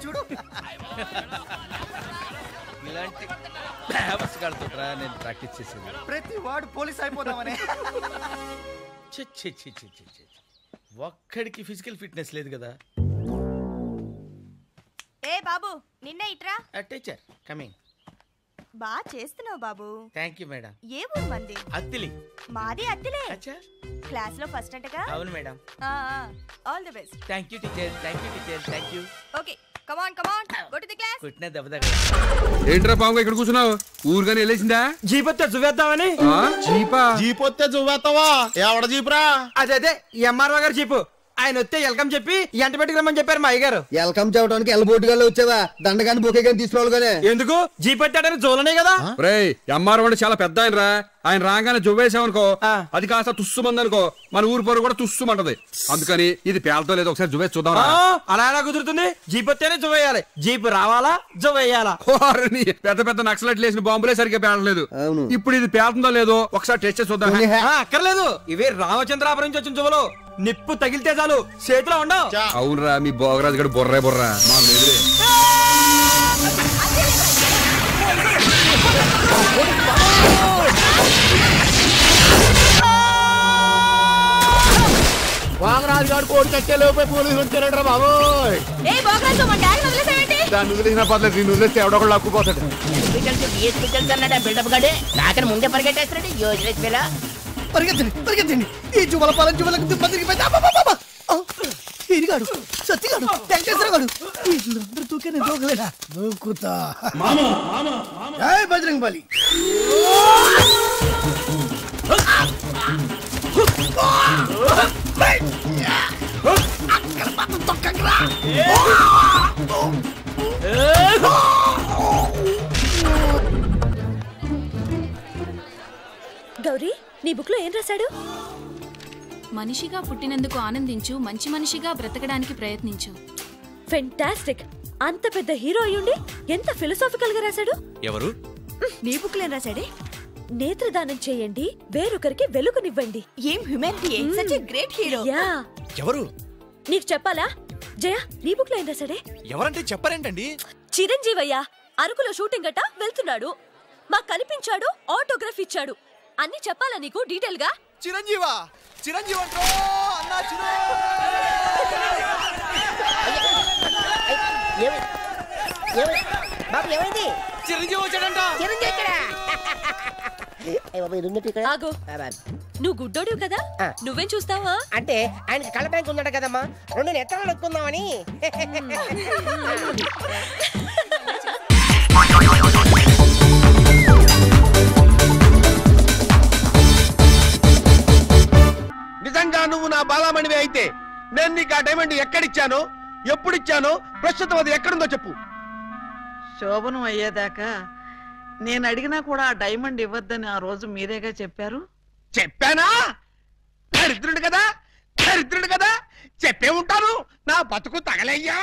చూడు ఇలాంటి నేను ప్రాక్టీస్ చేసేది ప్రతి వాడు పోలీస్ అయిపోదామని. ఒక్కడికి ఫిజికల్ ఫిట్నెస్ లేదు కదా. ఏ బాబు నిన్న ఇట్రా. Teacher coming. బాగా చేస్తున్నావు బాబు. Thank you madam. ఏ ఊరు మంది? అత్తిలి. మాది అత్తిలే. అచ్చా క్లాస్ లో ఫస్ట్ అంటగా? అవును madam. All the best. Thank you teacher. Thank you teacher. Thank you. Okay come on go to the class. కుట్నే దెబ్బ. ఏంట్రా పాము ఇక్కడ కూర్చున్నావు? ఊరుగానే వెళ్ళేసిందా? జీపొత్తే జువేద్దామని. జీపొత్తే జువేస్తావా? ఎవడ జీపురా? అదే ఎంఆర్ఓ గారు జీపు. ఆయన వస్తే వెల్కమ్ చెప్పి ఎంట పెట్టుకురమ్మని చెప్పారు మా అయ్యగారు. వెల్కమ్ చెప్పడానికి ఎల్లబోటుగా వచ్చావా? దండగాని బొకే కానీ తీసుకోవాలి. ఎందుకు? జీపొత్తాడని జోలనే కదా. ఎంఆర్ఓ అంటే చాలా పెద్ద ఆయన రా. ఆయన రాగానే జువ్వేసామనుకో అది కాస్త తుస్సుమంది అనుకో మన ఊరు పొరు కూడా తుస్సుమంటది. అందుకని ఇది పేలతో లేదు ఒకసారి జువ్వేసి చూద్దాం. అలా ఎలా కుదురుతుంది? జీపొత్తేనే జువ్వేయాలి. జీపు రావాలా జువ్వేయాలా? పెద్ద పెద్ద నక్సలెట్లు వేసిన బాంబులే సరిగ్గా పేలలేదు. ఇప్పుడు ఇది పేలుతుందో లేదో ఒకసారి టెస్ట్ చేసి చూద్దాం. అక్కర్లేదు, ఇవే రామచంద్రాపురం నుంచి వచ్చిన జువ్వలు. నిప్పు తగిలితే చాలు చేతిలో ఉండవు. అవునరా మీ భోగరాజు గడు బొర్రే బొర్రా మాకు లేదులే. వాగరాజు గారు కోడి కట్టే లోపే పోలీసులు వచ్చారంటారా బాబు? దాన్ని వదిలేసిన పర్లేదు, నేను వదిలేస్తే ఎవడొకళ్ళు లక్కుపోతాడు. ముందే పరిగెట్టేస్తాడు. పరిగెత్తండి పరిగెత్తండి. ఈ జువల పాలన జువలకు ఇరిగాడు సత్తిగాడు వెంకటేశ్వరగాడు వీళ్ళందరూ దూకే దూకలేదా? దూకుతా బజరంగ్ బలి. గౌరీ నీ బుక్ లో ఏం రాశాడు? మనిషిగా పుట్టినందుకు ఆనందించు, మంచి మనిషిగా బ్రతకడానికి ప్రయత్నించు. ఫెంటాస్టిక్. అంత పెద్ద హీరో అయ్యుండి ఎంత ఫిలసాఫికల్ గా రాశాడు. ఎవరు? నీ బుక్ లో ఏం రాశాడే? నేత్రదానం చేయండి, వేరొకరికి వెలుగునివ్వండి. ఏం humanity, such a great hero. Yeah. ఎవరు? నీకు చెప్పాలా? జయ నీ బుక్ లో ఏం రాశాడే? ఎవరంటే చెప్పరేంటండి? చిరంజీవయ్య అరకులో షూటింగ్ గట వెళ్తున్నాడు. మాకు కనిపించాడు, ఆటోగ్రాఫ్ ఇచ్చాడు. అన్ని చెప్పాలా నీకు డీటెయిల్ గా? చిరంజీవా? చిరంజీవి అంటారు అన్నా. చిరంజీవి వచ్చాడంట. ఆగు, నువ్వు గుడ్డోడివి కదా, నువ్వేం చూస్తావా? అంటే ఆయనకి కళ్ళ బ్యాంక్ ఉందట కదమ్మా, 2 నెత్తలు నొక్కుందామని. నిజంగా నువ్వు నా బాలామణివే అయితే నేను నీకు ఆ డైమండ్ ఎక్కడిచ్చాను, ఎప్పుడిచ్చాను, ప్రస్తుతం అది ఎక్కడుందో చెప్పు. శోభనం అయ్యేదాకా నేను అడిగినా కూడా ఆ డైమండ్ ఇవ్వద్దని ఆ రోజు మీరేగా చెప్పారు. చెప్పానా? దరిద్రుడు కదా, దరిద్రుడు కదా, చెప్పే ఉంటాను. నా బతుకు తగలయ్యా.